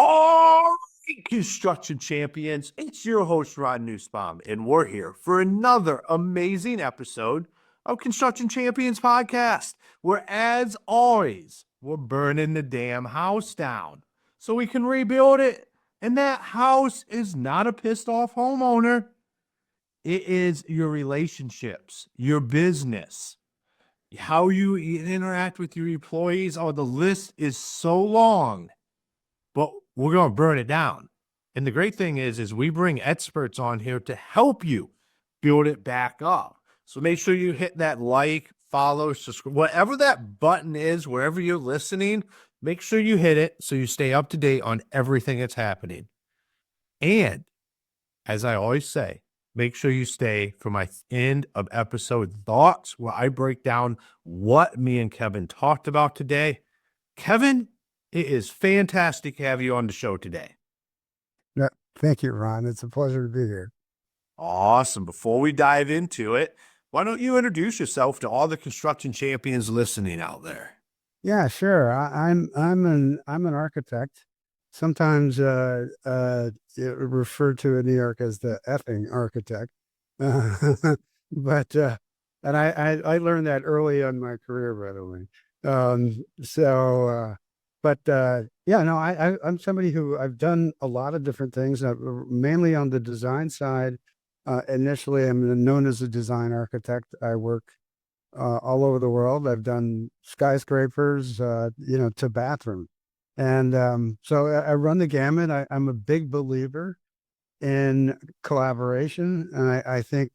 All right, construction champions, it's your host, Ron Nussbaum, and we're here for another amazing episode of Construction Champions Podcast, where, as always, we're burning the damn house down so we can rebuild it. And that house is not a pissed off homeowner, it is your relationships, your business, how you interact with your employees. Oh, the list is so long, but we're going to burn it down. And the great thing is we bring experts on here to help you build it back up. So make sure you hit that like, follow, subscribe, whatever that button is, wherever you're listening, make sure you hit it so you stay up to date on everything that's happening. And as I always say, make sure you stay for my end of episode thoughts, where I break down what me and Kevin talked about today. Kevin, it is fantastic to have you on the show today. Yeah, thank you, Ron. It's a pleasure to be here. Awesome. Before we dive into it, why don't you introduce yourself to all the construction champions listening out there? Yeah, sure. I'm an architect. Sometimes referred to in New York as the effing architect. But and I learned that early in my career, by the way. Yeah, no, I'm somebody who I've done a lot of different things, mainly on the design side. Initially, I'm known as a design architect. I work all over the world. I've done skyscrapers, to bathroom. And so I run the gamut. I'm a big believer in collaboration. And I think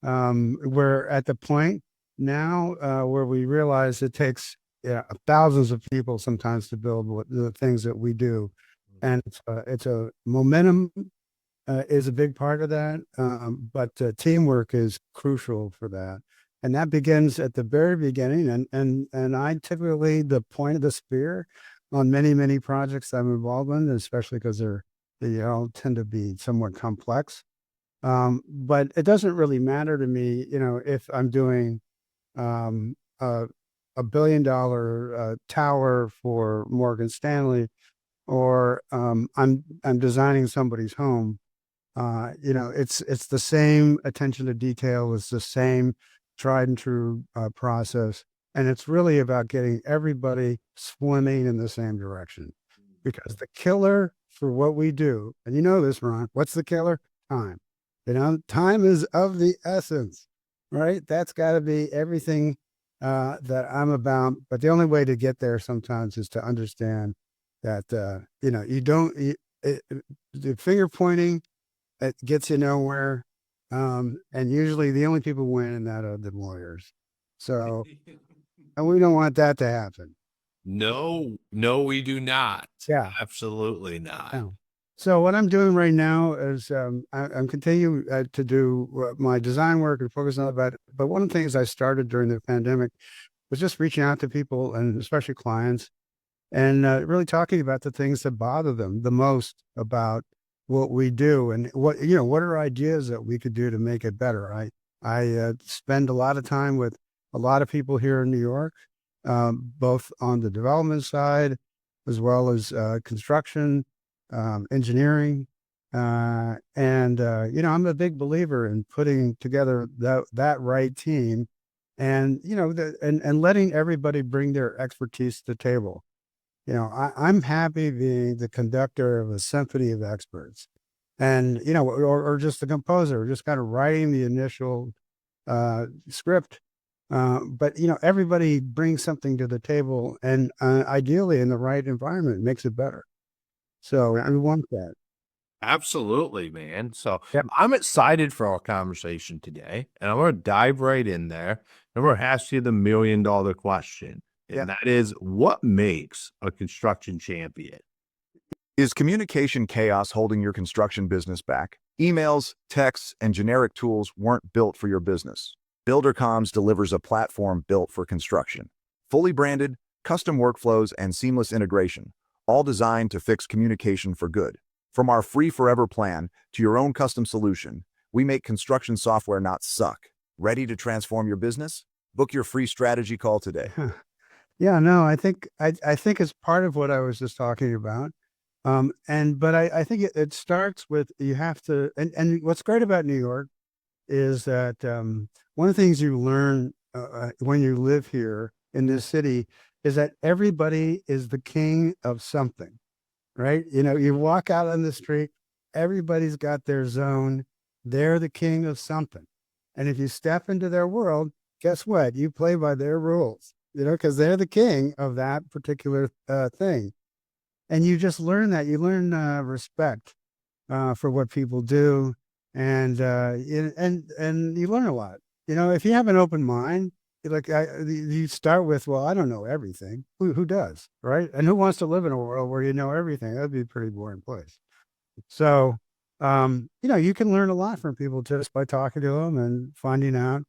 we're at the point now where we realize it takes thousands of people sometimes to build the things that we do. And it's a momentum is a big part of that. But teamwork is crucial for that. And that begins at the very beginning. And I typically the point of the spear on many, many projects I'm involved in, especially because they all tend to be somewhat complex. But it doesn't really matter to me, if I'm doing a $1 billion tower for Morgan Stanley, or I'm designing somebody's home. It's the same attention to detail. It's the same tried and true process. And it's really about getting everybody swimming in the same direction, because the killer for what we do, and you know this, Ron, what's the killer? Time. Time is of the essence, right? That's got to be everything that I'm about. But the only way to get there sometimes is to understand that, the finger pointing, it gets you nowhere. And usually the only people winning that are the lawyers. So, and we don't want that to happen. No, we do not. Yeah. Absolutely not. Yeah. So what I'm doing right now is I'm continuing to do my design work and focus on that. But one of the things I started during the pandemic was just reaching out to people, and especially clients, and really talking about the things that bother them the most about what we do, and what are ideas that we could do to make it better. I spend a lot of time with a lot of people here in New York, both on the development side as well as construction, engineering, I'm a big believer in putting together that right team, and and letting everybody bring their expertise to the table. I'm happy being the conductor of a symphony of experts, and or just the composer, just kind of writing the initial script. But everybody brings something to the table, and ideally in the right environment makes it better. So I want that. Absolutely, man. So Yep. I'm excited for our conversation today, and I'm going to dive right in there. And we're going to ask you the $1 million question. And that is, what makes a construction champion? Is communication chaos holding your construction business back? Emails, texts, and generic tools weren't built for your business. BuilderComs delivers a platform built for construction. Fully branded, custom workflows, and seamless integration, all designed to fix communication for good. From our free forever plan to your own custom solution, we make construction software not suck. Ready to transform your business? Book your free strategy call today. Yeah, no, I think it's part of what I was just talking about. But I think it starts with, you have to, and what's great about New York is that one of the things you learn when you live here in this city is that everybody is the king of something, right? You walk out on the street, everybody's got their zone. They're the king of something. And if you step into their world, guess what? You play by their rules, because they're the king of that particular thing. And you just learn that. You learn respect for what people do, and you learn a lot. If you have an open mind, you start with, well, I don't know everything. Who does, right? And who wants to live in a world where you know everything? That'd be a pretty boring place. So, you can learn a lot from people just by talking to them and finding out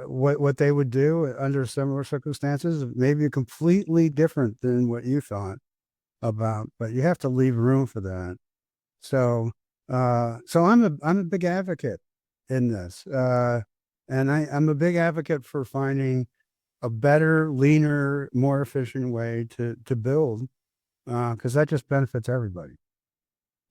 what they would do under similar circumstances, maybe completely different than what you thought about, but you have to leave room for that. So, so I'm a big advocate in this, and I'm a big advocate for finding a better, leaner, more efficient way to build, because that just benefits everybody.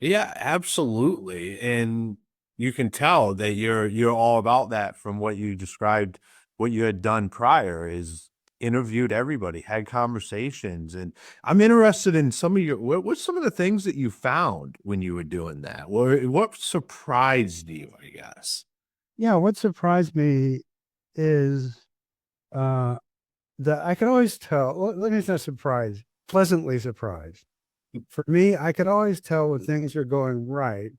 Yeah, absolutely. And you can tell that you're all about that from what you described. What you had done prior is interviewed everybody, had conversations, and I'm interested in some of what's some of the things that you found when you were doing that? What surprised you, I guess? Yeah, what surprised me is uh, that I could always tell. Well, let me not surprised, pleasantly surprised. For me, I could always tell when things are going right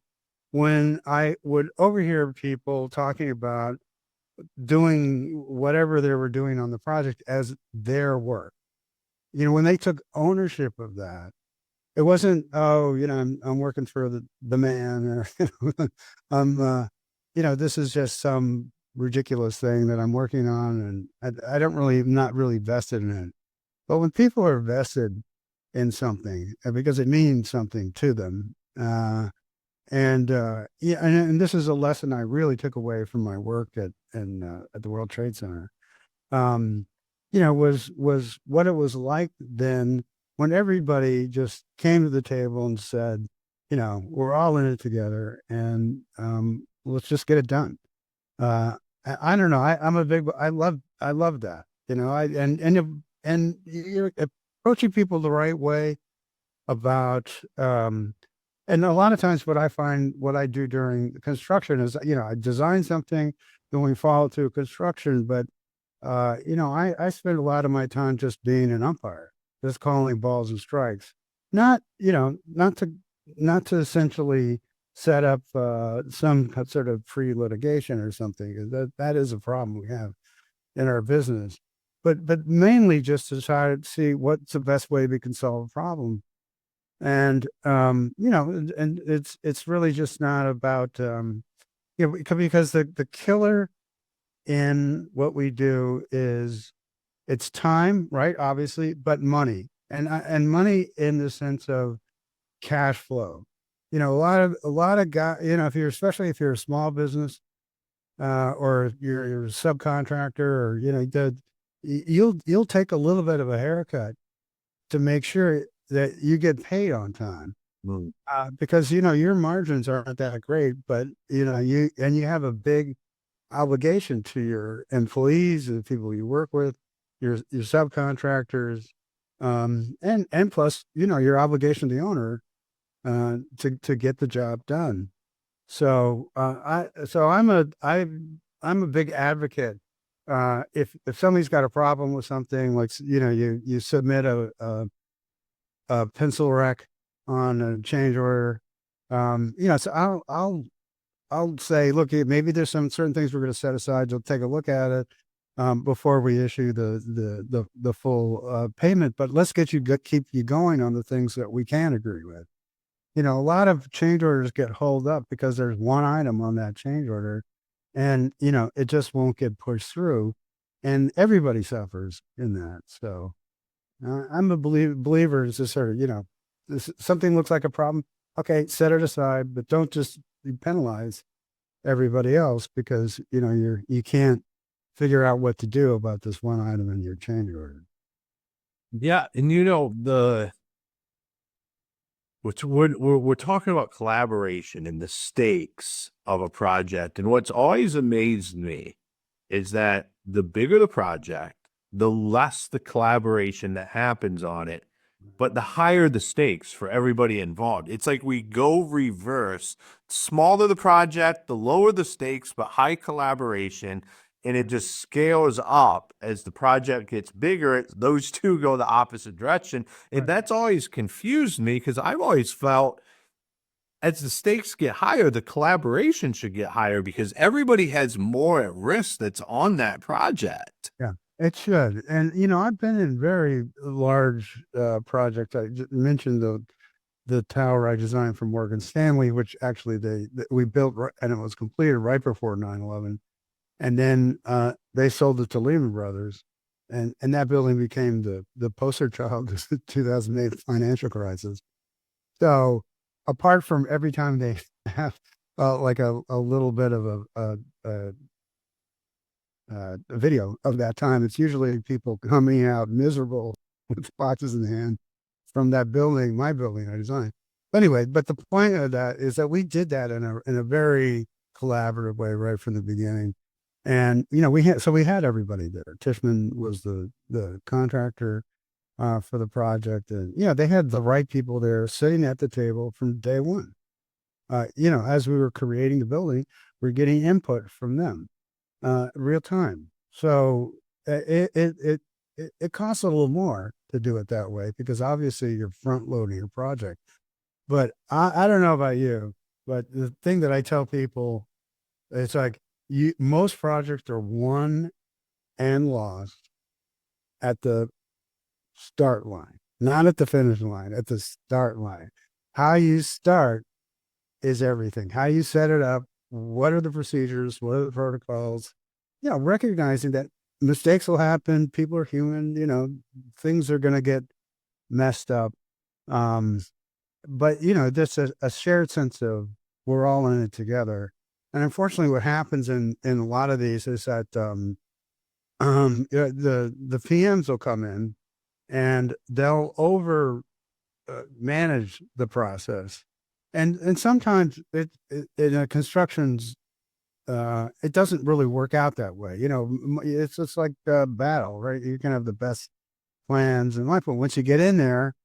when I would overhear people talking about doing whatever they were doing on the project as their work. When they took ownership of that, it wasn't, oh, I'm working for the man, or, I'm, this is just some ridiculous thing that I'm working on. And I don't really, not really vested in it. But when people are vested in something, because it means something to them, and this is a lesson I really took away from my work at the World Trade Center. Um, was what it was like then when everybody just came to the table and said, we're all in it together, and let's just get it done. I don't know. I love that. And you're approaching people the right way about and a lot of times what I do during construction is, I design something, then we follow through construction. But, I spend a lot of my time just being an umpire, just calling balls and strikes, not, not to essentially set up some sort of pre-litigation or something, 'cause that is a problem we have in our business. But mainly just to try to see what's the best way we can solve a problem. And and it's really just not about because the killer in what we do is, it's time, right? Obviously, but money, and money in the sense of cash flow. A lot of guys, especially if you're a small business, or you're a subcontractor, or you'll take a little bit of a haircut to make sure that you get paid on time. Mm. Because your margins aren't that great, but you have a big obligation to your employees and the people you work with, your subcontractors, and plus your obligation to the owner to get the job done. So I'm a big advocate. If somebody's got a problem with something, like you submit a pencil wreck on a change order, so I'll say, look, maybe there's some certain things we're going to set aside. You'll take a look at it before we issue the full payment. But let's keep you going on the things that we can agree with. A lot of change orders get held up because there's one item on that change order, and it just won't get pushed through, and everybody suffers in that. So I'm a believer is just sort of, something looks like a problem. Okay, set it aside, but don't just penalize everybody else because, you can't figure out what to do about this one item in your change order. Yeah, and We're talking about collaboration and the stakes of a project. And what's always amazed me is that the bigger the project, the less the collaboration that happens on it, but the higher the stakes for everybody involved. It's like we go reverse. Smaller the project, the lower the stakes, but high collaboration. And it just scales up as the project gets bigger. Those two go the opposite direction. And that's always confused me because I've always felt as the stakes get higher, the collaboration should get higher because everybody has more at risk that's on that project. Yeah, it should. And, I've been in very large projects. I mentioned the tower I designed for Morgan Stanley, which actually we built and it was completed right before 9/11. And then they sold it to Lehman Brothers. And that building became the poster child of the 2008 financial crisis. So apart from every time they have like a little bit of a video of that time, it's usually people coming out miserable with boxes in hand from that building, my building I designed. But anyway, but the point of that is that we did that in a very collaborative way right from the beginning. And we had everybody there. Tishman was the contractor for the project, and they had the right people there sitting at the table from day one. As we were creating the building, we're getting input from them real time. So it costs a little more to do it that way because obviously you're front loading your project. But I don't know about you, but the thing that I tell people, it's like most projects are won and lost at the start line, not at the finish line, at the start line. How you start is everything. How you set it up, what are the procedures, what are the protocols? Recognizing that mistakes will happen, people are human, things are going to get messed up. But just a shared sense of we're all in it together. And unfortunately, what happens in a lot of these is that the PMs will come in and they'll over manage the process, and sometimes in a construction's it doesn't really work out that way. It's just like a battle, right? You can have the best plans in life, but once you get in there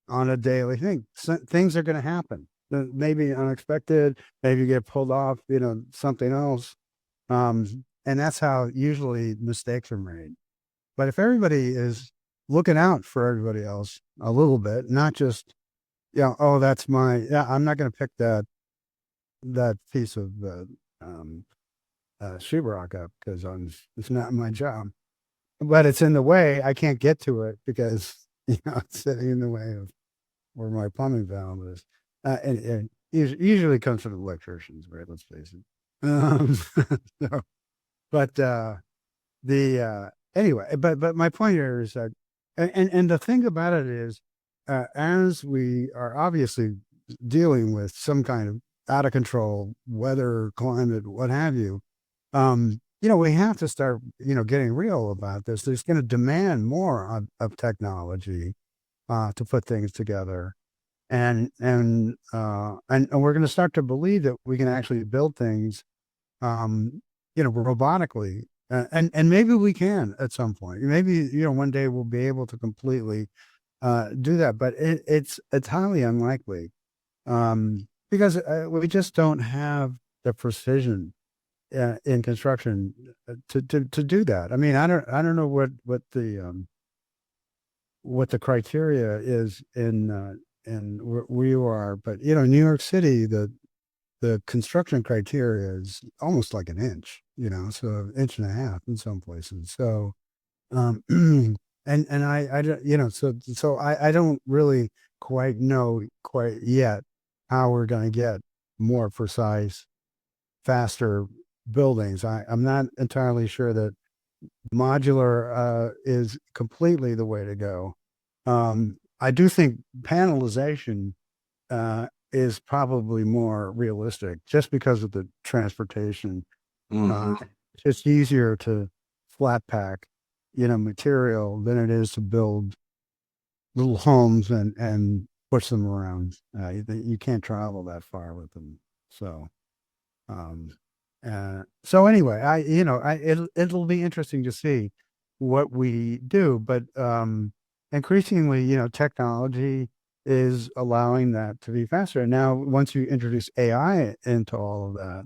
on a daily thing, things are going to happen. Maybe unexpected, maybe you get pulled off, something else. And that's how usually mistakes are made. But if everybody is looking out for everybody else a little bit, not just, I'm not going to pick that piece of sheetrock up because it's not my job, but it's in the way. I can't get to it because, it's sitting in the way of where my plumbing valve is. And usually comes from the electricians, right? Let's face it. So, but anyway, but my point here is that, and the thing about it is, as we are obviously dealing with some kind of out of control weather, climate, what have you, we have to start, getting real about this. There's going to demand more of technology to put things together. And we're going to start to believe that we can actually build things, robotically, and maybe we can at some point. Maybe one day we'll be able to completely do that, but it's highly unlikely because we just don't have the precision in construction to do that. I mean, I don't know what the criteria is in where you are, but New York City, the construction criteria is almost like an inch, so an inch and a half in some places. So, and I so I don't really quite know yet how we're going to get more precise, faster buildings. I'm not entirely sure that modular is completely the way to go. I do think panelization is probably more realistic just because of the transportation. It's just easier to flat pack, material than it is to build little homes and push them around. You can't travel that far with them. So, so anyway, it'll be interesting to see what we do, but increasingly, technology is allowing that to be faster. And now, once you introduce AI into all of that,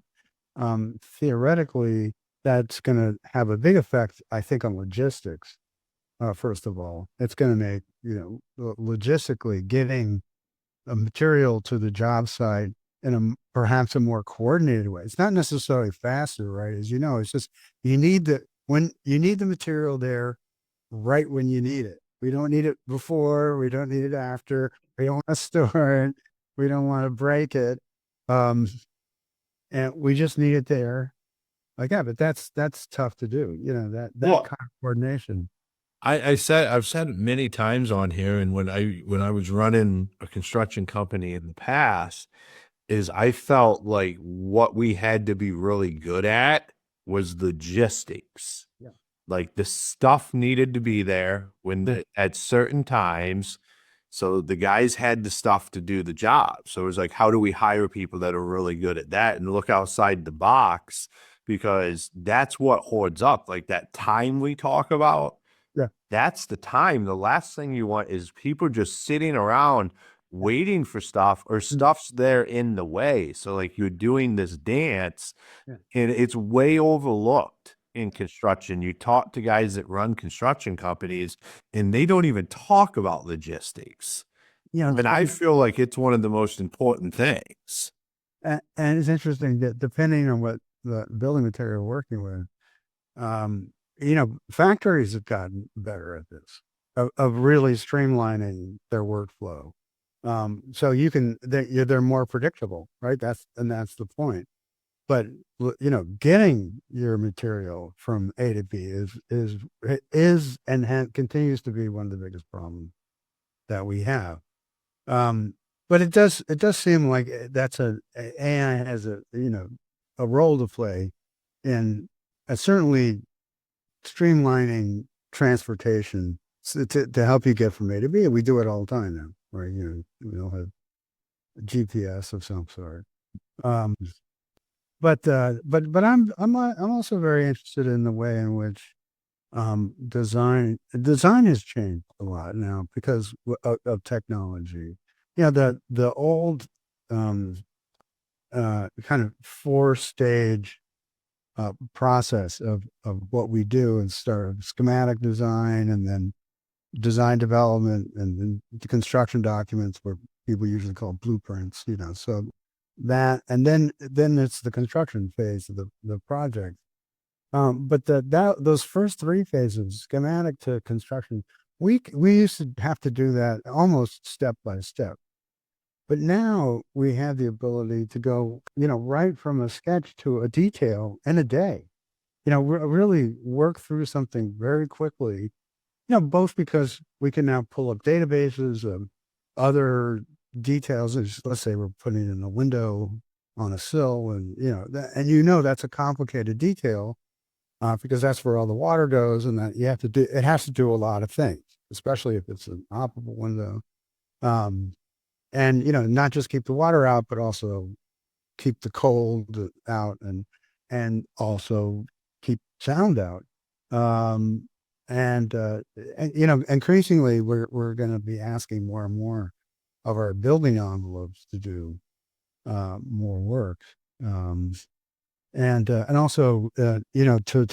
theoretically, that's going to have a big effect, I think, on logistics. First of all, it's going to make, logistically getting a material to the job site in perhaps a more coordinated way. It's not necessarily faster, right? As you know, it's just when you need the material there right when you need it. We don't need it before, we don't need it after, we don't want to store it, we don't want to break it. And we just need it there. Like, yeah, but that's tough to do, that Well, kind of coordination. I've said it many times on here, and when I was running a construction company in the past, is I felt like what we had to be really good at was logistics. Yeah. Like the stuff needed to be there at certain times. So the guys had the stuff to do the job. So it was like, how do we hire people that are really good at that and look outside the box? Because that's what hoards up, like that time we talk about. Yeah. That's the time. The last thing you want is people just sitting around waiting for stuff, or stuff's there in the way. So like you're doing this dance, Yeah. and it's way overlooked in construction. You talk to guys that run construction companies and they don't even talk about logistics. And I feel like it's one of the most important things. And it's interesting that depending on what the building material you're working with, factories have gotten better at this, of really streamlining their workflow. So they're more predictable, right? That's the point. But getting your material from A to B is and continues to be one of the biggest problems that we have. But it does seem like AI has a role to play in certainly streamlining transportation to help you get from A to B. We do it all the time now, right? We all have a GPS of some sort. But I'm also very interested in the way in which design has changed a lot now because of technology. The old kind of 4-stage process of what we do, and start schematic design, and then design development, and then the construction documents, where people usually call blueprints, so that, and then it's the construction phase of the project. But those first 3 phases, schematic to construction, we used to have to do that almost step by step. But now we have the ability to go, right from a sketch to a detail in a day. Really work through something very quickly. Both because we can now pull up databases of other details. Let's say we're putting in a window on a sill, and that's a complicated detail, because that's where all the water goes, and that it has to do a lot of things, especially if it's an operable window. And not just keep the water out, but also keep the cold out, and also keep sound out. And increasingly we're going to be asking more and more of our building envelopes to do more work, and also to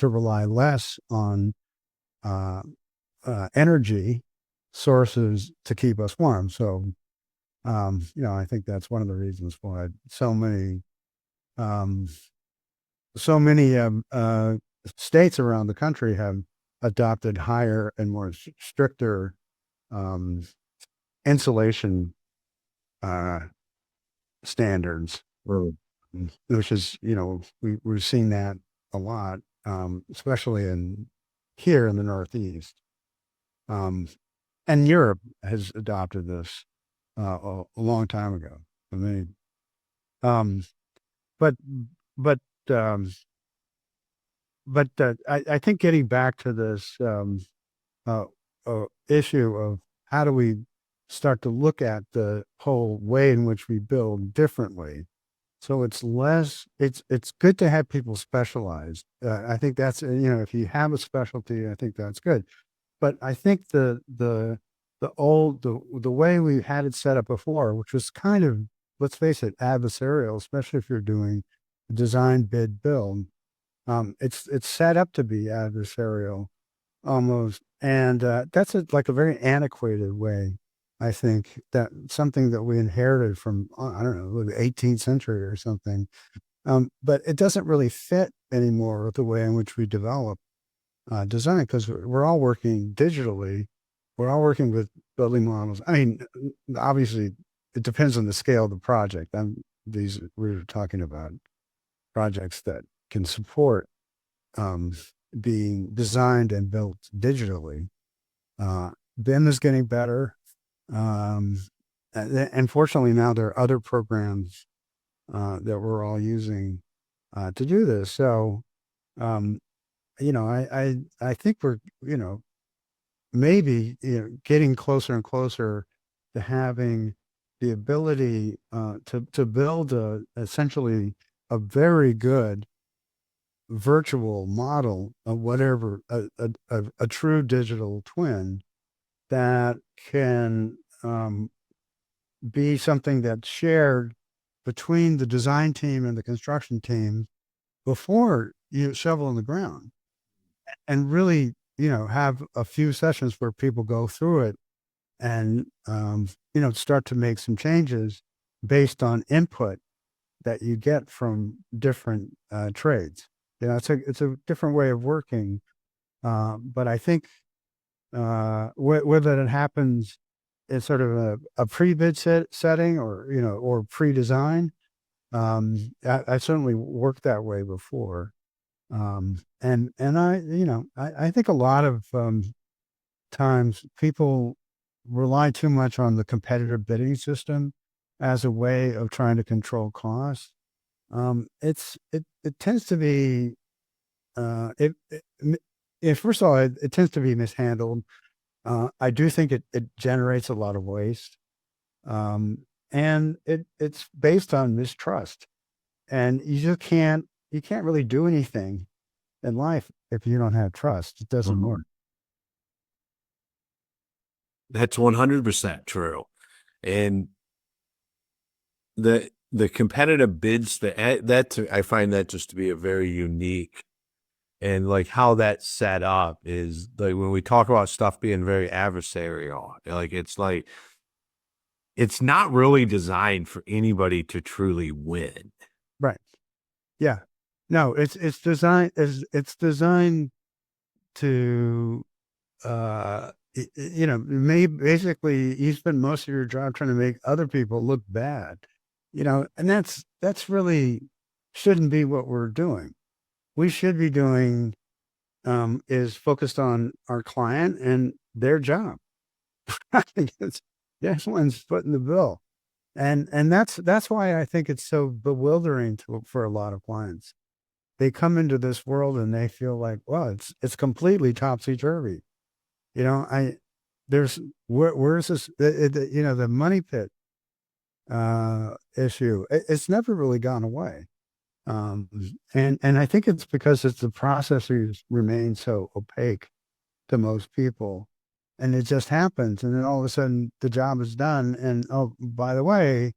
rely less on energy sources to keep us warm. So I think that's one of the reasons why so many states around the country have adopted higher and more stricter insulation standards, which is, we're seeing that a lot, especially here in the Northeast. And Europe has adopted this a long time ago. I mean, but I think getting back to this issue of how do we start to look at the whole way in which we build differently. So it's good to have people specialized. I think that's, if you have a specialty, I think that's good. But I think the way we had it set up before, which was kind of, let's face it, adversarial, especially if you're doing design, bid, build, it's set up to be adversarial almost. And that's like a very antiquated way. I think that something that we inherited from, I don't know, the 18th century or something. But it doesn't really fit anymore with the way in which we develop design, because we're all working digitally. We're all working with building models. I mean, obviously, it depends on the scale of the project. We're talking about projects that can support being designed and built digitally. BIM is getting better. And fortunately, now there are other programs that we're all using to do this. So, I think we're, maybe getting closer and closer to having the ability to build essentially a very good virtual model of whatever, a true digital twin that can be something that's shared between the design team and the construction team before you shovel in the ground, and really, have a few sessions where people go through it and, start to make some changes based on input that you get from different trades. It's a different way of working. But I think whether it happens in sort of a pre-bid setting or pre-design, I certainly worked that way before. And I think a lot of times people rely too much on the competitive bidding system as a way of trying to control costs. It tends to be first of all, it tends to be mishandled. I do think it generates a lot of waste, and it's based on mistrust, and you can't really do anything in life if you don't have trust. It doesn't work. That's 100% true. And the competitive bids, I find that just to be a very unique, and like how that's set up is like when we talk about stuff being very adversarial, it's not really designed for anybody to truly win. Right. Yeah. No, it's designed to basically you spend most of your job trying to make other people look bad, and that's really shouldn't be what we're doing. We should be doing is focused on our client and their job. That's one's footing the bill. And that's why I think it's so bewildering for a lot of clients. They come into this world and they feel like, well, it's completely topsy-turvy. Where's this, the money pit issue, it's never really gone away. And I think it's because the processes remain so opaque to most people, and it just happens. And then all of a sudden the job is done. And, oh, by the way,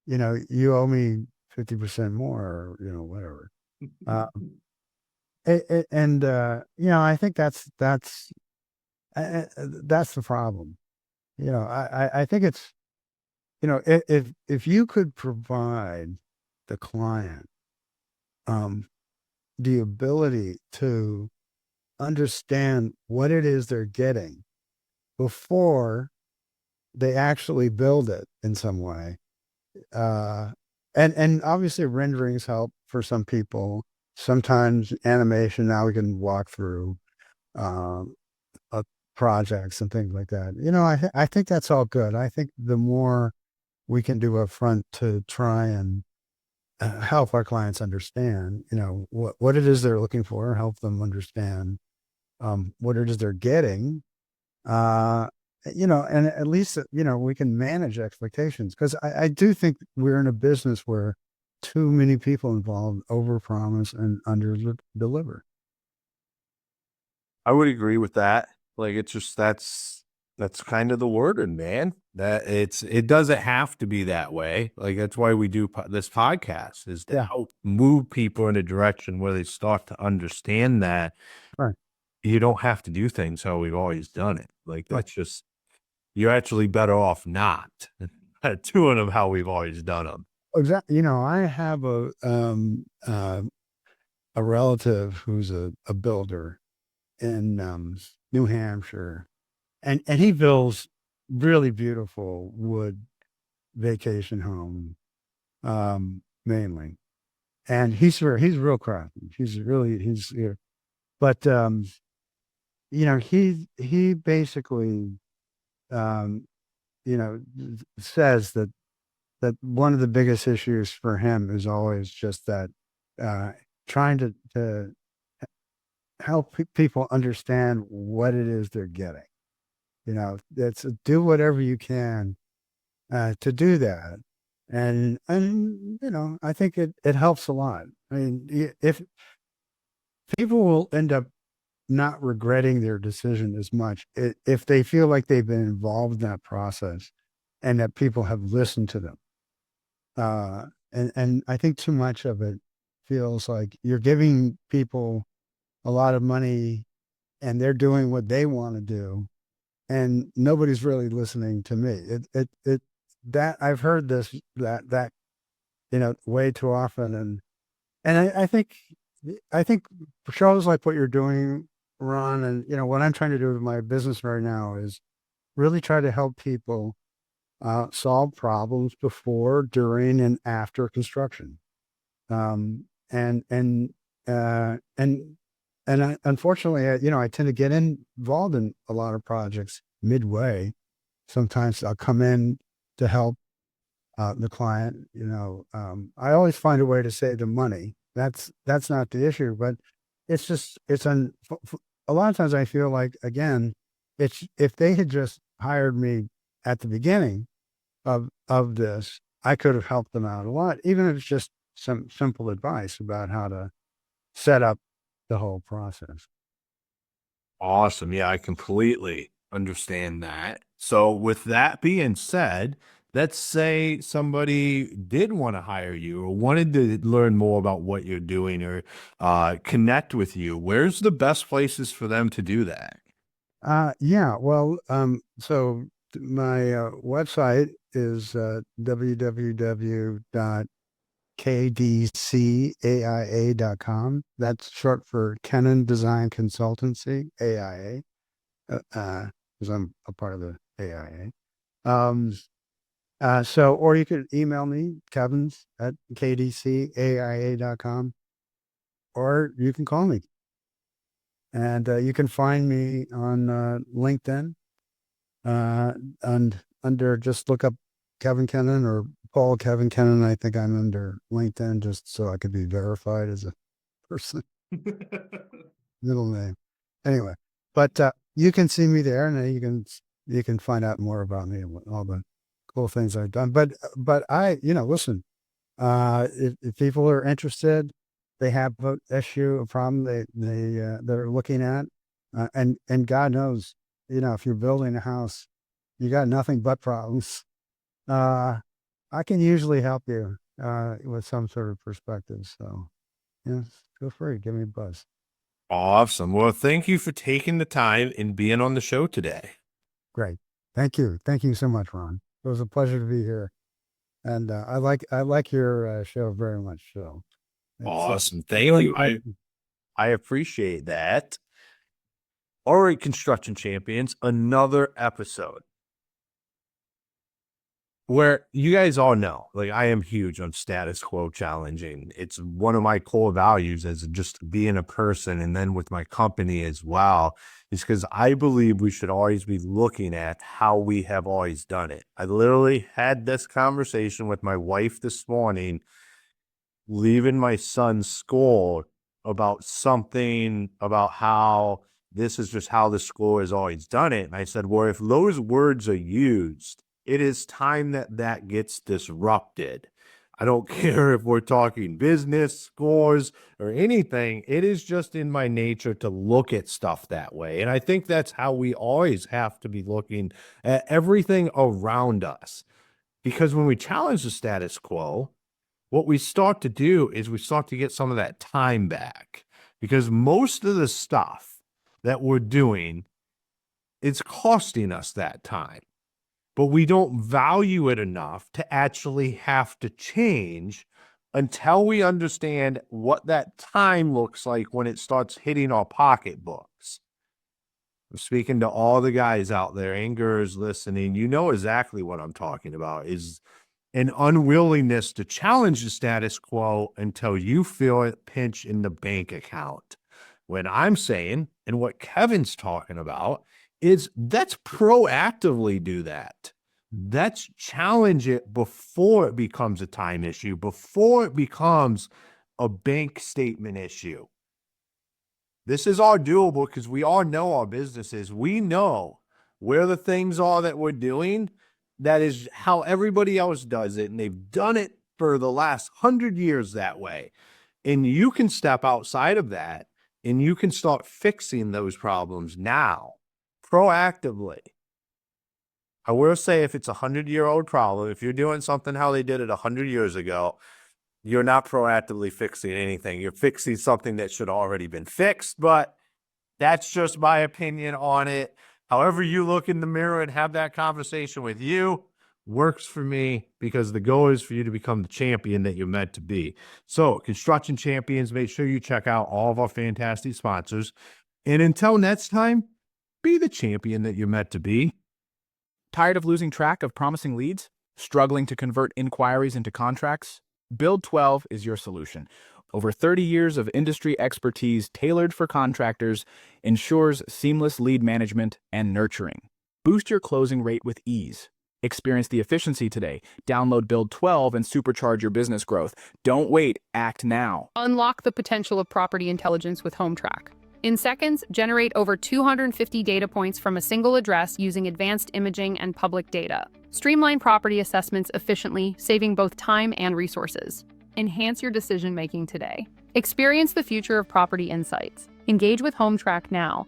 you owe me 50% more, or, whatever. I think that's the problem. I think it's, if you could provide the client the ability to understand what it is they're getting before they actually build it in some way. And obviously renderings help for some people. Sometimes animation, now we can walk through projects and things like that. I think that's all good. I think the more we can do up front to try and help our clients understand, what it is they're looking for, help them understand what it is they're getting, and at least, we can manage expectations, because I do think we're in a business where too many people involved overpromise and under deliver. I would agree with that. Like, it's just, that's kind of the word, man. That it doesn't have to be that way. Like, that's why we do this podcast, is to Yeah. help move people in a direction where they start to understand that Right. you don't have to do things how we've always done it. Like, Right. that's just, you're actually better off not doing them how we've always done them. Exactly. I have a relative who's a builder in New Hampshire, and he builds really beautiful wood vacation home, mainly. And he's real crafty. He's but he basically says that one of the biggest issues for him is always just that, trying to help people understand what it is they're getting. That's do whatever you can to do that. And I think it helps a lot. I mean, if people will end up not regretting their decision as much if they feel like they've been involved in that process and that people have listened to them. And I think too much of it feels like you're giving people a lot of money and they're doing what they want to do, and nobody's really listening to me. That I've heard that way too often, and I think shows like what you're doing, Ron, and what I'm trying to do with my business right now is really try to help people solve problems before, during, and after construction. And unfortunately, I tend to get involved in a lot of projects midway. Sometimes I'll come in to help the client. I always find a way to save them money. That's not the issue, but it's just a lot of times I feel like, again, it's if they had just hired me at the beginning of this, I could have helped them out a lot, even if it's just some simple advice about how to set up the whole process. Awesome. Yeah, I completely understand that. So, with that being said, let's say somebody did want to hire you or wanted to learn more about what you're doing or connect with you. Where's the best places for them to do that? Yeah, well, so my website is www.kdcaia.com. That's short for Kennon Design Consultancy, AIA, because I'm a part of the AIA. Or you could email me, kevins@kdcaia.com, or you can call me. And you can find me on LinkedIn, and just look up Kevin Kennon or Paul Kevin Kennon. I think I'm under LinkedIn just so I could be verified as a person. Middle name. Anyway, but you can see me there, and you can find out more about me and all the cool things I've done. But I, listen, if people are interested, they have an issue, a problem they're looking at, and God knows, if you're building a house, you got nothing but problems. I can usually help you with some sort of perspective. So, feel free, give me a buzz. Awesome. Well, thank you for taking the time and being on the show today. Great, thank you so much, Ron. It was a pleasure to be here, and I like your show very much. So. Awesome. Thank you. I appreciate that. All right, construction champions, another episode where you guys all know, like, I am huge on status quo challenging. It's one of my core values as just being a person, and then with my company as well, is because I believe we should always be looking at how we have always done it. I literally had this conversation with my wife this morning, leaving my son's school, about something about how this is just how the school has always done it. And I said, well, if those words are used, it is time that that gets disrupted. I don't care if we're talking business, scores, or anything. It is just in my nature to look at stuff that way. And I think that's how we always have to be looking at everything around us. Because when we challenge the status quo, what we start to do is we start to get some of that time back. Because most of the stuff that we're doing, it's costing us that time. But we don't value it enough to actually have to change until we understand what that time looks like when it starts hitting our pocketbooks. I'm speaking to all the guys out there and girls listening. You know exactly what I'm talking about, is an unwillingness to challenge the status quo until you feel it pinch in the bank account. When I'm saying, and what Kevin's talking about, is let's proactively do that. Let's challenge it before it becomes a time issue, before it becomes a bank statement issue. This is all doable because we all know our businesses. We know where the things are that we're doing. That is how everybody else does it. And they've done it for the last 100 years that way. And you can step outside of that and you can start fixing those problems now, proactively. I will say, if it's a 100-year-old problem, if you're doing something how they did it 100 years ago, you're not proactively fixing anything. You're fixing something that should already been fixed, but that's just my opinion on it. However you look in the mirror and have that conversation with you works for me, because the goal is for you to become the champion that you're meant to be. So, Construction Champions, make sure you check out all of our fantastic sponsors. And until next time, be the champion that you're meant to be. Tired of losing track of promising leads? Struggling to convert inquiries into contracts? Build 12 is your solution. Over 30 years of industry expertise tailored for contractors ensures seamless lead management and nurturing. Boost your closing rate with ease. Experience the efficiency today. Download Build 12 and supercharge your business growth. Don't wait, act now. Unlock the potential of property intelligence with HomeTrack. In seconds, generate over 250 data points from a single address using advanced imaging and public data. Streamline property assessments efficiently, saving both time and resources. Enhance your decision-making today. Experience the future of property insights. Engage with HomeTrack now.